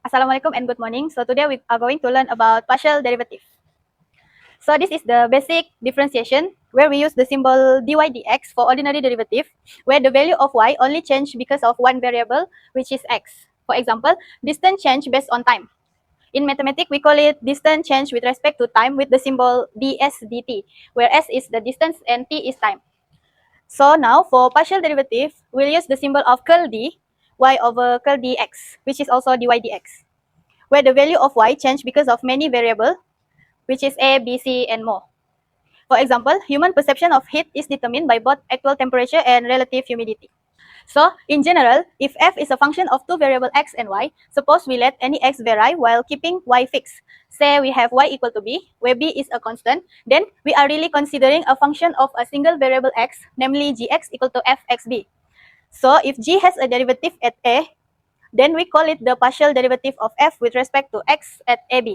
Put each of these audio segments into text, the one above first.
Assalamualaikum and good morning. So today we are going to learn about partial derivative. So this is the basic differentiation where we use the symbol dy dx for ordinary derivative, where the value of y only change because of one variable, which is x. For example, distance change based on time. In mathematics, we call it distance change with respect to time with the symbol ds dt, where s is the distance and t is time. So now for partial derivative, we'll use the symbol of curl d, y over curl dx, which is also dy dx, where the value of y change because of many variables, which is a, b, c, and more. For example, human perception of heat is determined by both actual temperature and relative humidity. So, in general, if f is a function of two variables x and y, suppose we let any x vary while keeping y fixed. Say we have y equal to b, where b is a constant, then we are really considering a function of a single variable x, namely gx equal to fxb. So, if g has a derivative at a, then we call it the partial derivative of f with respect to x at ab.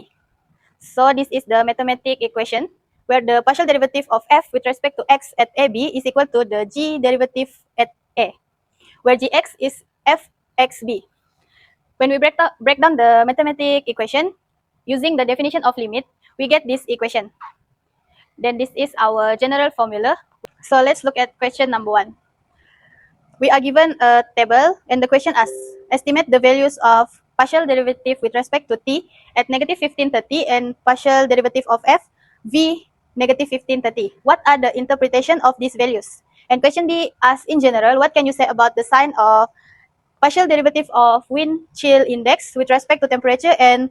So this is the mathematical equation where the partial derivative of f with respect to x at ab is equal to the g derivative at a, where gx is fxb. When we break down the mathematical equation using the definition of limit, we get this equation. Then this is our general formula. So let's look at question number 1. We are given a table and the question asks, estimate the values of partial derivative with respect to t at negative 1530 and partial derivative of f v negative 1530. What are the interpretation of these values? And question B asks, in general, what can you say about the sign of partial derivative of wind chill index with respect to temperature and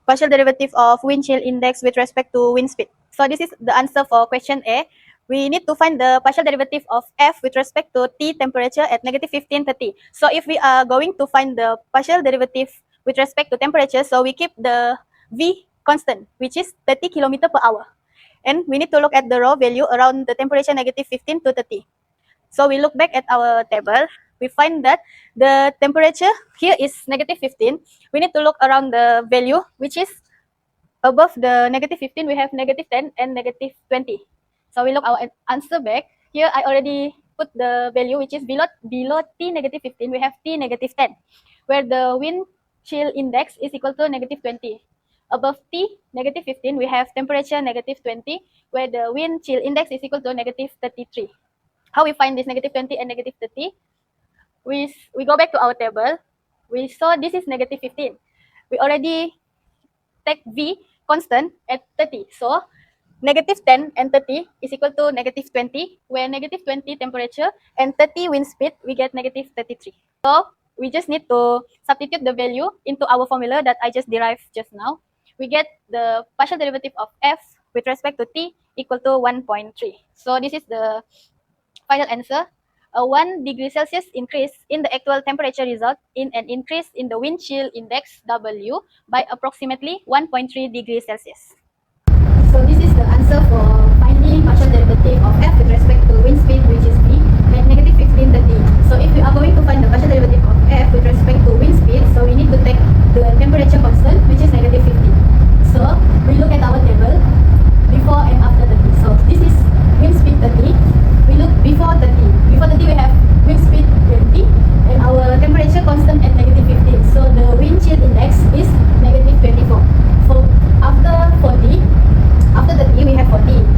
partial derivative of wind chill index with respect to wind speed? So this is the answer for question A. We need to find the partial derivative of f with respect to t temperature at negative 1530. So if we are going to find the partial derivative with respect to temperature, so we keep the v constant, which is 30 km per hour. And we need to look at the raw value around the temperature negative 15 to 30. So we look back at our table. We find that the temperature here is negative 15. We need to look around the value, which is above the negative 15, we have negative 10 and negative 20. So we look our answer back. Here I already put the value which is below t negative 15, we have t negative 10, where the wind chill index is equal to negative 20. Above t negative 15, we have temperature negative 20, where the wind chill index is equal to negative 33. How we find this negative 20 and negative 30? We go back to our table. We saw this is negative 15. We already take v constant at 30. So negative 10 and 30 is equal to negative 20, where negative 20 temperature and 30 wind speed, we get negative 33. So we just need to substitute the value into our formula that I just derived just now. We get the partial derivative of f with respect to t equal to 1.3. So this is the final answer. A 1 degree Celsius increase in the actual temperature result in an increase in the wind chill index W by approximately 1.3 degrees Celsius. So this is the answer for finding partial derivative of f with respect to wind speed, which is v, at negative 1530. So if we are going to find the partial derivative of f with respect to wind speed, so we need to take the temperature constant, which is negative 15. So we look at our table before and after 30. So this is wind speed 30. We look before 30. Before 30 we have wind speed 20 and our temperature constant at negative 15. So the wind chill index is negative 24. So after 30 we have 40.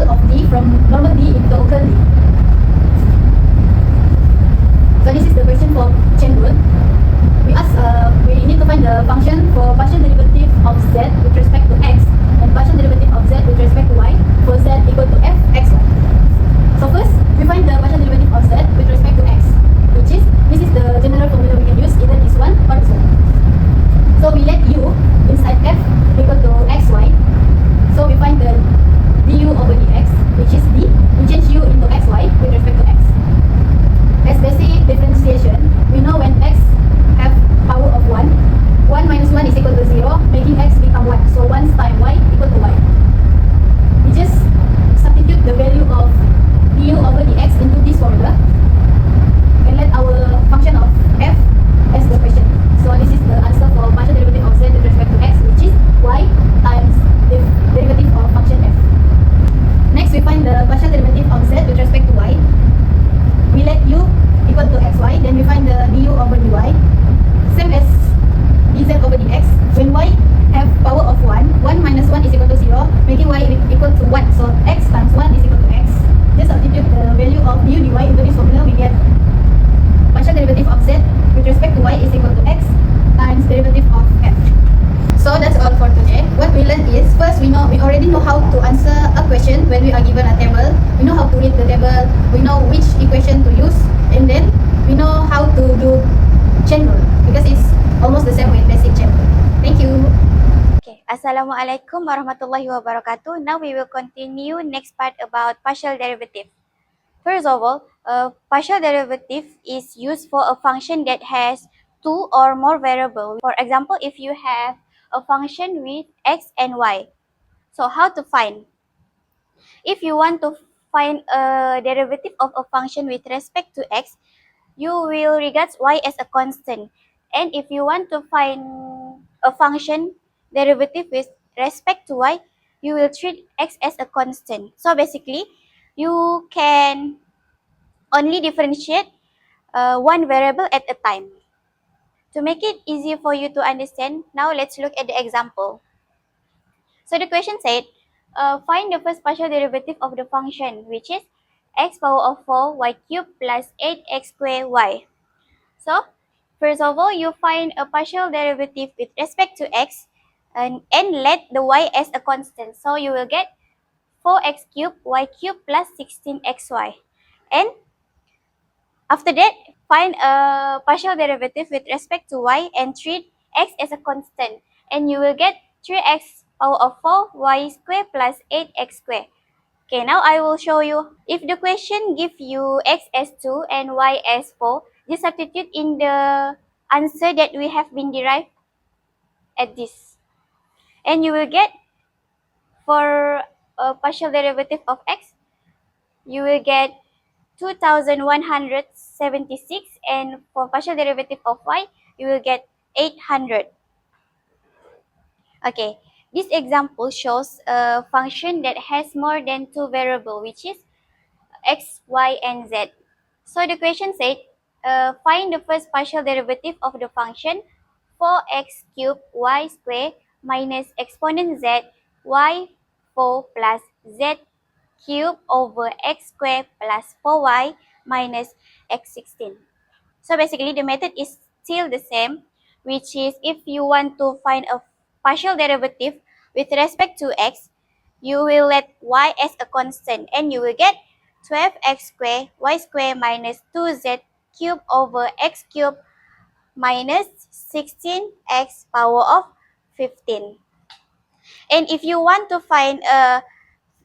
diagonal of D from normal D into occult D. So this is the question for chain rule. We need to find the function for partial derivative of z with respect to x and partial derivative of z with respect to y for z equal to f xy. So first, we find the partial derivative of z with respect to x, which is, this is the general formula we can use, either this one or this one. So we let u inside f equal to xy. So we find the du over dx, which is d. We change u into xy with respect to x. As basic differentiation, we know when x have power of 1, 1 minus 1 is equal to 0, making x become 1. So 1 times y equal to y. We just substitute the value of du over dx into this formula and let our function of f as the question. So this is the answer for partial derivative of z with respect to x, which is y times the derivative of function f. Next, we find the partial derivative of z with respect to y. We let u equal to xy, then we find the du over dy, same as dz over dx. When y have power of 1, 1 minus 1 is equal to 0, making y equal to 1. So x times 1 is equal to x. Just substitute the value of du dy into this formula, we get partial derivative of z with respect to y is equal to x times derivative of f. So that's all for today. What we learned is, first we already know how to answer a question when we are given a table. We know how to read the table, we know which equation to use, and then we know how to do chain rule, because it's almost the same with basic chain rule. Thank you. Okay, Assalamualaikum warahmatullahi wabarakatuh. Now we will continue next part about partial derivative. First of all, a partial derivative is used for a function that has two or more variables. For example, if you have a function with x and y. So how to find? If you want to find a derivative of a function with respect to x, you will regard y as a constant. And if you want to find a function derivative with respect to y, you will treat x as a constant. So basically, you can only differentiate one variable at a time. To make it easier for you to understand, now let's look at the example. So the question said, find the first partial derivative of the function, which is x power of 4 y cubed plus 8x squared y. So, first of all, you find a partial derivative with respect to x and let the y as a constant. So, you will get 4x cubed y cubed plus 16xy. And after that, find a partial derivative with respect to y and treat x as a constant. And you will get 3x power of 4 y squared plus 8x squared. Okay, now I will show you. If the question gives you x as 2 and y as 4, just substitute in the answer that we have been derived at this. And you will get, for a partial derivative of x, you will get 2176, and for partial derivative of y, you will get 800. Okay, this example shows a function that has more than two variables, which is x, y, and z. So the question said, find the first partial derivative of the function 4x cubed y squared minus exponent z y 4 plus z cubed over x squared plus 4y minus x 16. So basically the method is still the same, which is if you want to find a partial derivative with respect to x, you will let y as a constant and you will get 12x squared y squared minus 2z cubed over x cubed minus 16x power of 15. And if you want to find a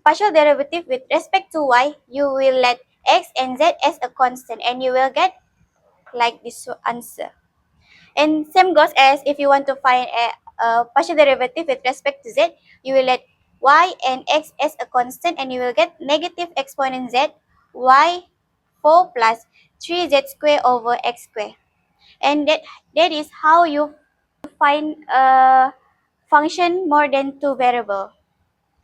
partial derivative with respect to y, you will let x and z as a constant and you will get like this answer. And same goes as if you want to find a partial derivative with respect to z, you will let y and x as a constant and you will get negative exponent z y 4 plus 3z squared over x squared. And that is how you find a function more than two variable.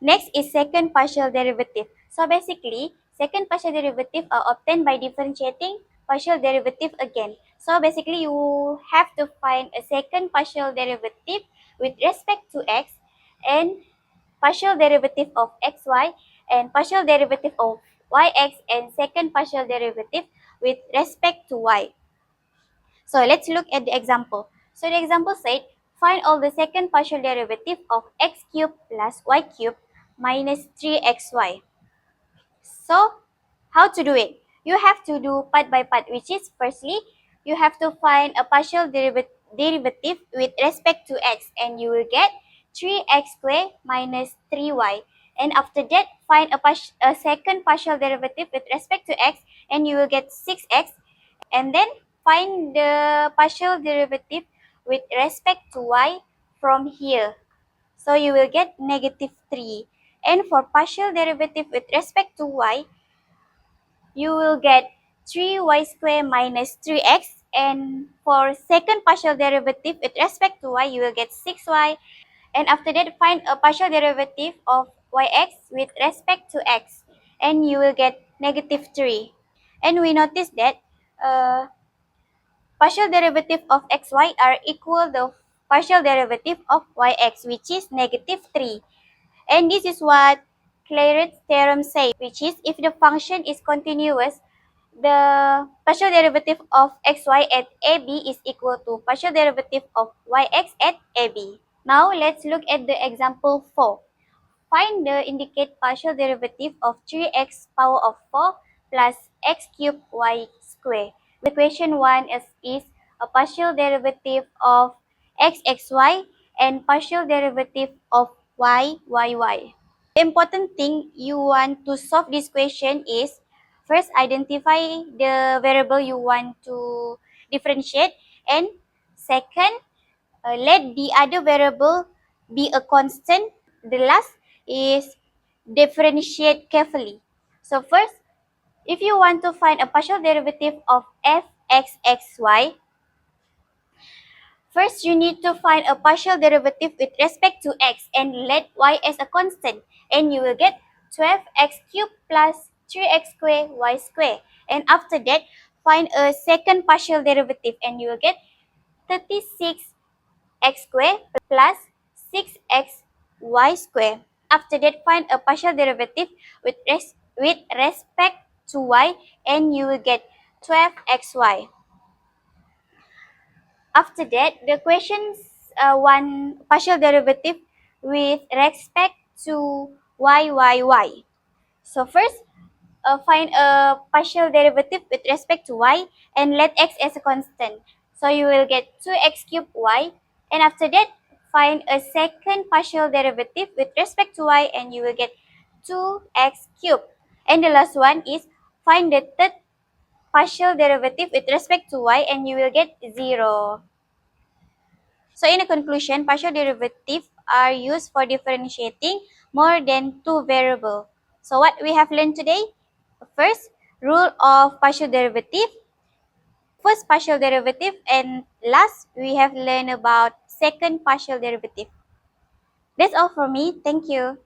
Next is second partial derivative. So basically, second partial derivative are obtained by differentiating partial derivative again. So basically, you have to find a second partial derivative with respect to x and partial derivative of xy and partial derivative of yx and second partial derivative with respect to y. So let's look at the example. So the example said, find all the second partial derivative of x cubed plus y cubed minus 3xy. So how to do it? You have to do part by part, which is firstly, you have to find a partial derivative with respect to x, and you will get 3x squared minus 3y. And after that, find a second partial derivative with respect to x, and you will get 6x. And then find the partial derivative with respect to y from here. So you will get negative 3. And for partial derivative with respect to y, you will get 3y squared minus 3x. And for second partial derivative with respect to y, you will get 6y. And after that, find a partial derivative of yx with respect to x. And you will get negative 3. And we notice that partial derivative of xy are equal the partial derivative of yx, which is negative 3. And this is what Clairaut's theorem says, which is if the function is continuous, the partial derivative of xy at ab is equal to partial derivative of yx at ab. Now let's look at the example 4. Find the indicate partial derivative of 3x power of 4 plus x cubed y squared. The question 1 is a partial derivative of xxy and partial derivative of y. The important thing you want to solve this question is first identify the variable you want to differentiate, and second, let the other variable be a constant. The last is differentiate carefully. So first, if you want to find a partial derivative of fxxy, first you need to find a partial derivative with respect to x and let y as a constant, and you will get 12x cubed plus 3x squared y squared. And after that, find a second partial derivative, and you will get 36 x squared plus 6x y squared. After that, find a partial derivative with respect to y, and you will get 12xy. After that, the questions one partial derivative with respect to y. So first, find a partial derivative with respect to y and let x as a constant. So you will get 2x cubed y. And after that, find a second partial derivative with respect to y, and you will get 2x cubed. And the last one is find the third partial derivative with respect to y, and you will get 0. So in a conclusion, partial derivatives are used for differentiating more than two variables. So what we have learned today? First, rule of partial derivative. First partial derivative, and last we have learned about second partial derivative. That's all for me. Thank you.